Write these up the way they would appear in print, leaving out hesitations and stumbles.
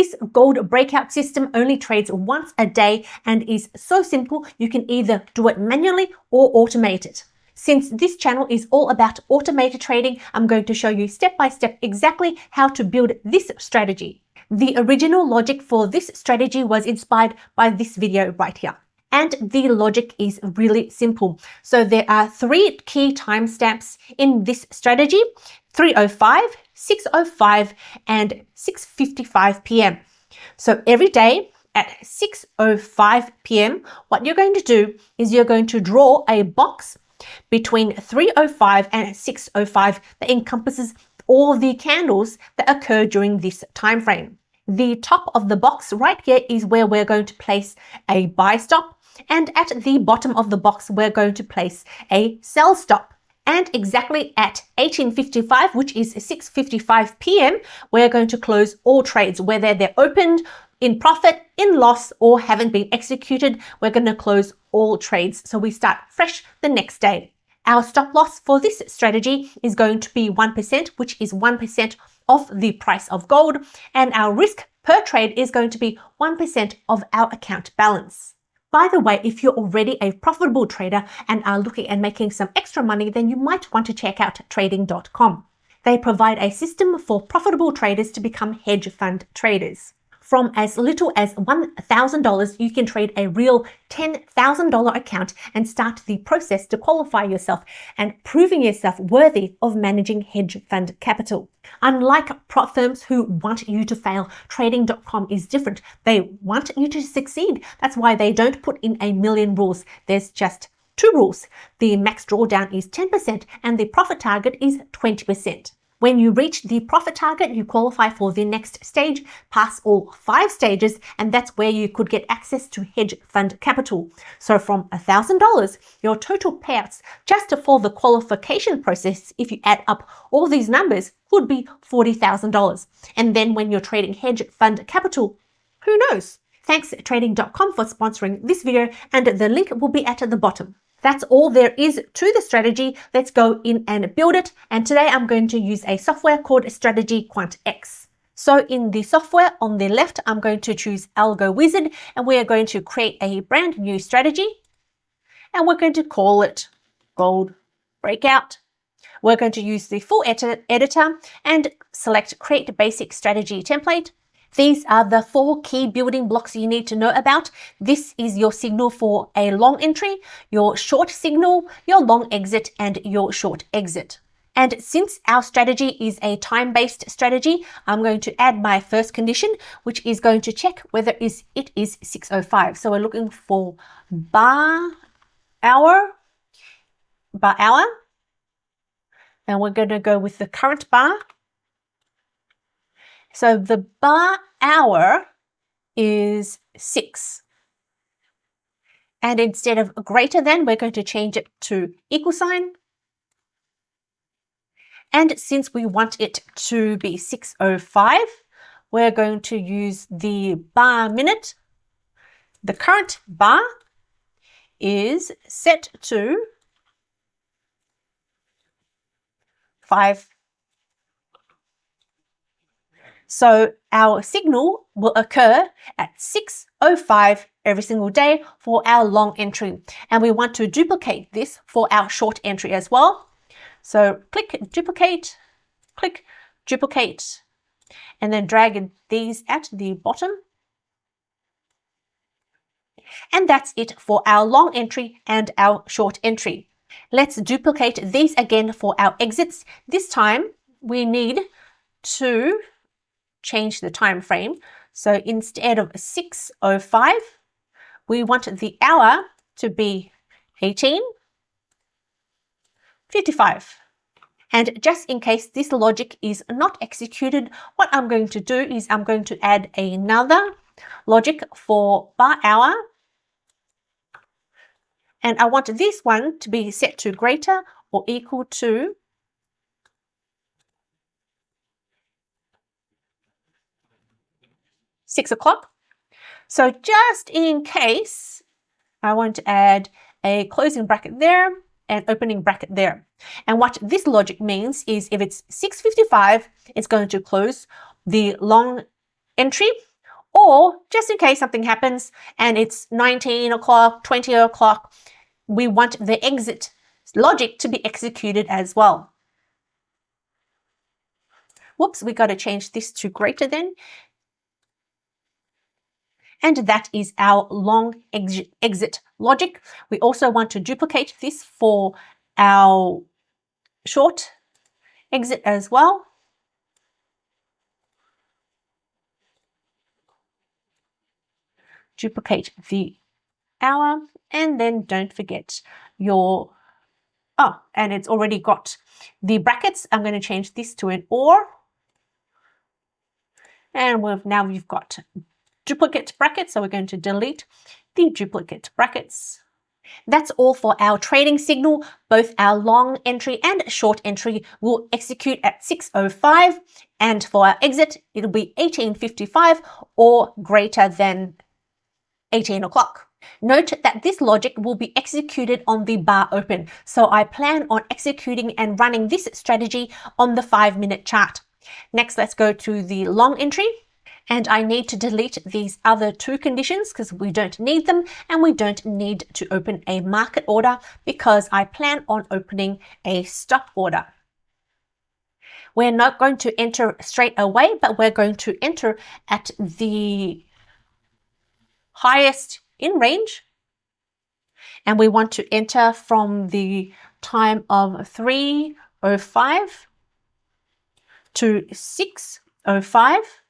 This gold breakout system only trades once a day and is so simple you can either do it manually or automate it. Since this channel is all about automated trading, I'm going to show you step by step exactly how to build this strategy. The original logic for this strategy was inspired by this video right here. And the logic is really simple. So there are 3 key timestamps in this strategy: 3:05, 6:05, and 6:55 p.m. So every day at 6:05 p.m., what you're going to do is you're going to draw a box between 3:05 and 6:05 that encompasses all the candles that occur during this time frame. The top of the box right here is where we're going to place a buy stop, and at the bottom of the box we're going to place a sell stop. And exactly at 18:55, which is 6:55 p.m., we're going to close all trades, whether they're opened in profit, in loss, or haven't been executed. We're going to close all trades, so we start fresh the next day. Our stop loss for this strategy is going to be 1%, which is 1% of the price of gold, and our risk per trade is going to be 1% of our account balance. By the way, if you're already a profitable trader and are looking at making some extra money, then you might want to check out trading.com. They provide a system for profitable traders to become hedge fund traders. From as little as $1,000, you can trade a real $10,000 account and start the process to qualify yourself and proving yourself worthy of managing hedge fund capital. Unlike prop firms who want you to fail, trading.com is different. They want you to succeed. That's why they don't put in a million rules. There's just 2 rules. The max drawdown is 10% and the profit target is 20%. When you reach the profit target, you qualify for the next stage, pass all 5 stages, and that's where you could get access to hedge fund capital. So from $1,000, your total payouts just for the qualification process, if you add up all these numbers, could be $40,000. And then when you're trading hedge fund capital, who knows? Thanks trading.com for sponsoring this video, and the link will be at the bottom. That's all there is to the strategy. Let's go in and build it. And today I'm going to use a software called Strategy Quant X. So in the software on the left, I'm going to choose Algo Wizard, and we are going to create a brand new strategy. And we're going to call it Gold Breakout. We're going to use the full editor and select Create Basic Strategy Template. These are the 4 key building blocks you need to know about. This is your signal for a long entry, your short signal, your long exit, and your short exit. And since our strategy is a time-based strategy, I'm going to add my first condition, which is going to check whether it is 6:05. So we're looking for bar hour, and we're going to go with the current bar. So the bar hour is 6. And instead of greater than, we're going to change it to equal sign. And since we want it to be 6:05, we're going to use the bar minute. The current bar is set to 5. So our signal will occur at 6:05 every single day for our long entry. And we want to duplicate this for our short entry as well. So click duplicate, and then drag these at the bottom. And that's it for our long entry and our short entry. Let's duplicate these again for our exits. This time we need to change the time frame. So instead of 6:05, we want the hour to be 18:55. And just in case this logic is not executed, what I'm going to do is I'm going to add another logic for bar hour. And I want this one to be set to greater or equal to 6 o'clock. So just in case, I want to add a closing bracket there and opening bracket there. And what this logic means is if it's 6:55, it's going to close the long entry Or just in case something happens and it's 19 o'clock, 20 o'clock, we want the exit logic to be executed as well. Whoops, we got to change this to greater than. And that is our long exit logic. We also want to duplicate this for our short exit as well. Duplicate the hour, and then don't forget your, and it's already got the brackets. I'm going to change this to an or. And now you've got duplicate brackets, so we're going to delete the duplicate brackets. That's all for our trading signal. Both our long entry and short entry will execute at 6:05, and for our exit, it'll be 18:55 or greater than 18 o'clock. Note that this logic will be executed on the bar open, so I plan on executing and running this strategy on the 5-minute chart. Next, let's go to the long entry. And I need to delete these other two conditions because we don't need them, and we don't need to open a market order because I plan on opening a stop order. We're not going to enter straight away, but we're going to enter at the highest in range. And we want to enter from the time of 3:05 to 6:05.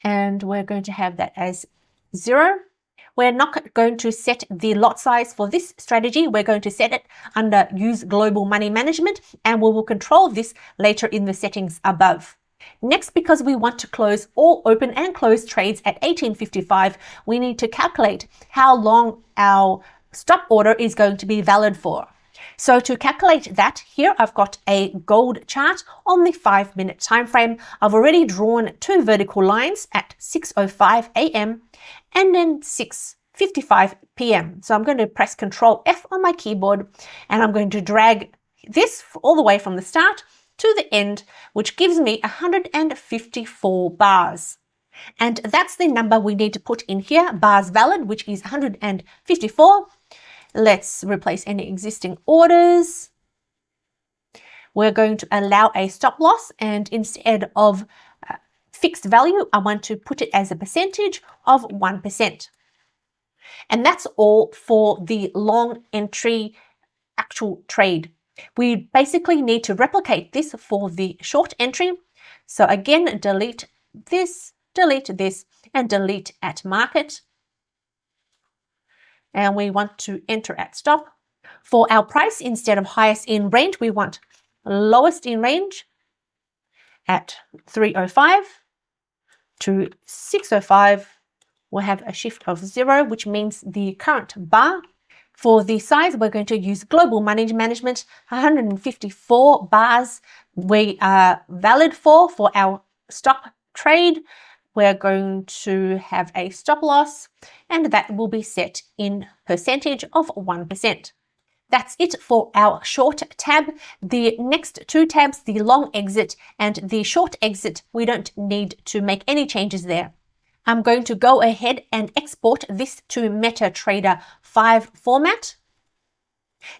And we're going to have that as 0. We're not going to set the lot size for this strategy. We're going to set it under Use Global Money Management, and we will control this later in the settings above. Next, because we want to close all open and close trades at 18:55, we need to calculate how long our stop order is going to be valid for. So to calculate that, here I've got a gold chart on the 5-minute time frame. I've already drawn two vertical lines at 6:05 a.m. and then 6:55 p.m. So I'm going to press Control F on my keyboard, and I'm going to drag this all the way from the start to the end, which gives me 154 bars. And that's the number we need to put in here, bars valid, which is 154. Let's replace any existing orders. We're going to allow a stop loss, and instead of fixed value, I want to put it as a percentage of 1%. And that's all for the long entry actual trade. We basically need to replicate this for the short entry. So again, delete this, and delete at market. And we want to enter at stop. For our price, instead of highest in range, we want lowest in range at 3:05 to 6:05. We'll have a shift of 0, which means the current bar. For the size, we're going to use Global Money Management. 154 bars we are valid for our stop trade. We're going to have a stop loss, and that will be set in percentage of 1%. That's it for our short tab. The next two tabs, the long exit and the short exit, we don't need to make any changes there. I'm going to go ahead and export this to MetaTrader 5 format.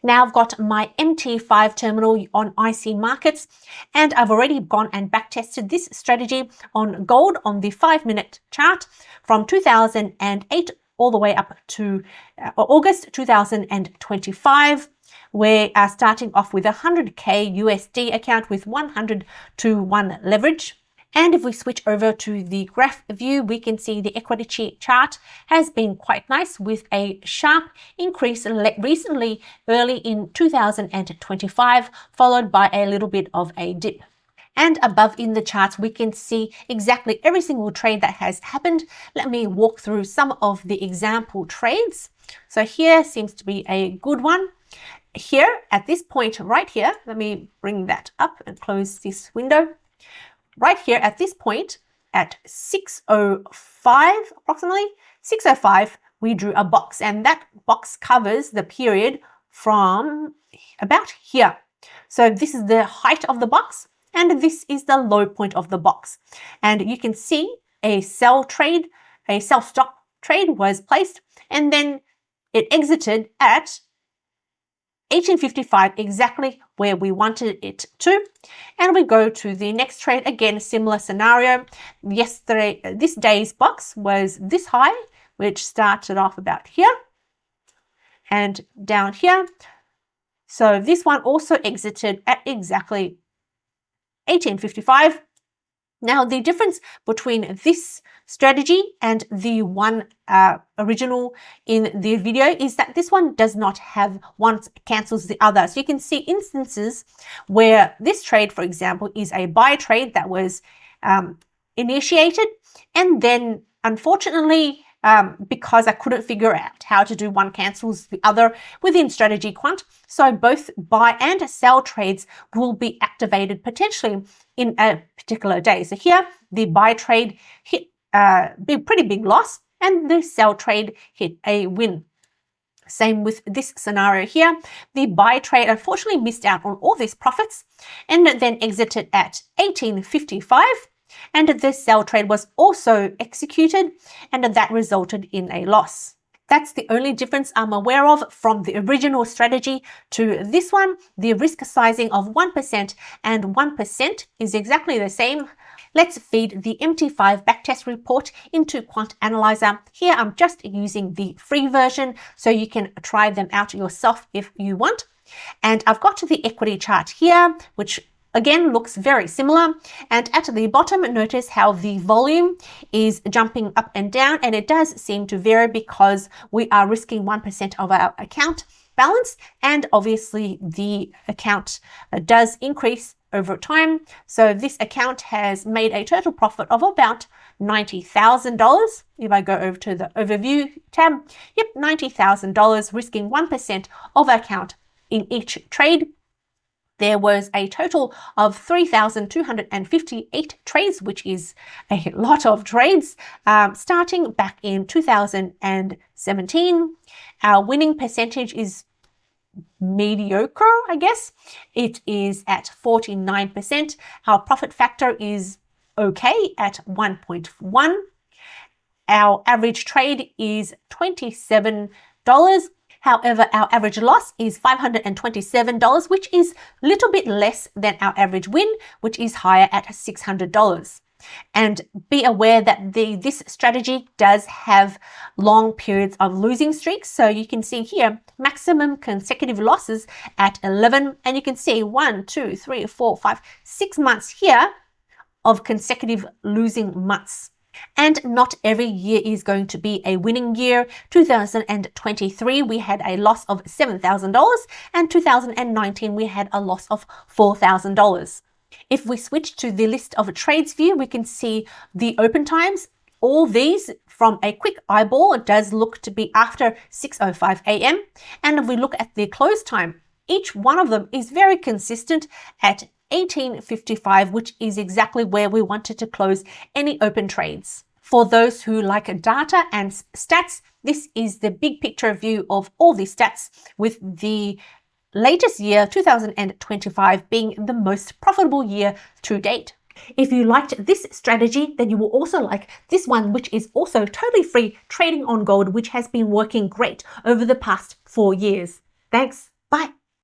Now I've got my MT5 terminal on IC Markets, and I've already gone and backtested this strategy on gold on the 5-minute chart from 2008 all the way up to August 2025. We are starting off with a 100K USD account with 100-to-1 leverage. And if we switch over to the graph view, we can see the equity chart has been quite nice with a sharp increase recently early in 2025, followed by a little bit of a dip. And above in the charts, we can see exactly every single trade that has happened. Let me walk through some of the example trades. So here seems to be a good one. Here at this point right here, let me bring that up and close this window. Right here at this point at 6:05, approximately 6:05, we drew a box, and that box covers the period from about here. So this is the height of the box, and this is the low point of the box. And you can see a sell trade, a sell stop trade was placed, and then it exited at 1855, exactly where we wanted it to. And we go to the next trade. Again, similar scenario. Yesterday, this day's box was this high, which started off about here and down here. So this one also exited at exactly 1855. Now, the difference between this strategy and the one original in the video is that this one does not have one cancels the other. So you can see instances where this trade, for example, is a buy trade that was initiated, and then unfortunately, because I couldn't figure out how to do one cancels the other within strategy quant. So both buy and sell trades will be activated potentially in a particular day. So here, the buy trade hit a pretty big loss, and the sell trade hit a win. Same with this scenario here. The buy trade unfortunately missed out on all these profits and then exited at 1855. And the sell trade was also executed, and that resulted in a loss. That's the only difference I'm aware of from the original strategy to this one. The risk sizing of 1% and 1% is exactly the same. Let's feed the MT5 backtest report into Quant Analyzer. Here I'm just using the free version, so you can try them out yourself if you want. And I've got the equity chart here, which again looks very similar, and at the bottom notice how the volume is jumping up and down, and it does seem to vary because we are risking 1% of our account balance, and obviously the account does increase over time. So this account has made a total profit of about $90,000. If I go over to the overview tab, yep, $90,000, risking 1% of our account in each trade. There was a total of 3,258 trades, which is a lot of trades, starting back in 2017. Our winning percentage is mediocre, I guess. It is at 49%. Our profit factor is okay at 1.1. Our average trade is $27. However, our average loss is $527, which is a little bit less than our average win, which is higher at $600. And be aware that this strategy does have long periods of losing streaks. So you can see here, maximum consecutive losses at 11. And you can see 1, 2, 3, 4, 5, 6 months here of consecutive losing months. And not every year is going to be a winning year. 2023, we had a loss of $7,000, and 2019, we had a loss of $4,000. If we switch to the list of trades view, we can see the open times. All these from a quick eyeball, it does look to be after 6:05 a.m. And if we look at the close time, each one of them is very consistent at 1855, which is exactly where we wanted to close any open trades. For those who like data and stats, this is the big picture view of all the stats, with the latest year, 2025, being the most profitable year to date. If you liked this strategy, then you will also like this one, which is also totally free, trading on gold, which has been working great over the past 4 years. Thanks. Bye.